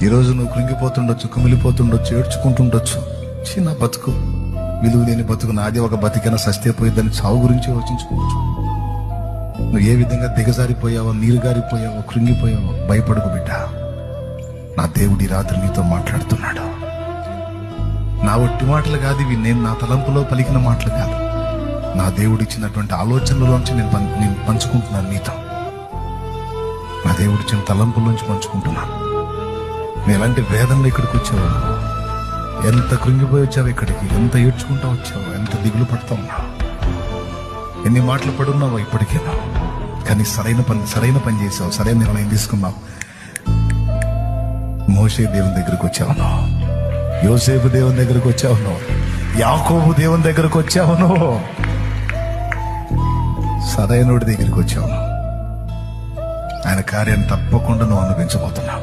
ఈరోజు నువ్వు కృంగిపోతుండొచ్చు, కుమిలిపోతుండొచ్చు, ఏడ్చుకుంటుండొచ్చు. చిన్న బతుకు, విలువ లేని బతుకు, నాది ఒక బతికైనా సస్తే పోయిద్దని చావు గురించి యోచించుకోవచ్చు. నువ్వు ఏ విధంగా దిగజారిపోయావో, నీరుగారిపోయావో, కృంగిపోయావో భయపడకు బిడ్డ. నా దేవుడి రాత్రి నీతో మాట్లాడుతున్నాడు. నా ఒట్టి మాటలు కాదు ఇవి, నేను నా తలంపులో పలికిన మాటలు కాదు, నా దేవుడిచ్చినటువంటి ఆలోచనలోంచి నేను పంచుకుంటున్నాను నీతో. నా దేవుడిచ్చిన తలంపుల్లోంచి పంచుకుంటున్నాను. నేను ఎలాంటి వేదనలో ఇక్కడికి వచ్చావు, ఎంత కృంగిపోయి వచ్చావు ఇక్కడికి, ఎంత ఏడ్చుకుంటా వచ్చావు, ఎంత దిగులు పడతా ఉన్నావు, ఎన్ని మాటలు పడున్నావు ఇప్పటికేనా. కానీ సరైన పని చేసావు, సరైన నిర్ణయం తీసుకున్నావు. మోషే దేవుని దగ్గరకు వచ్చావును, యోసేపు దేవుని దగ్గరకు వచ్చావును, యాకోబు దేవుని దగ్గరకు వచ్చావును, సరైనోడి దగ్గరికి వచ్చావును. ఆయన కార్యాన్ని తప్పకుండా నువ్వు అనుభవించబోతున్నావు.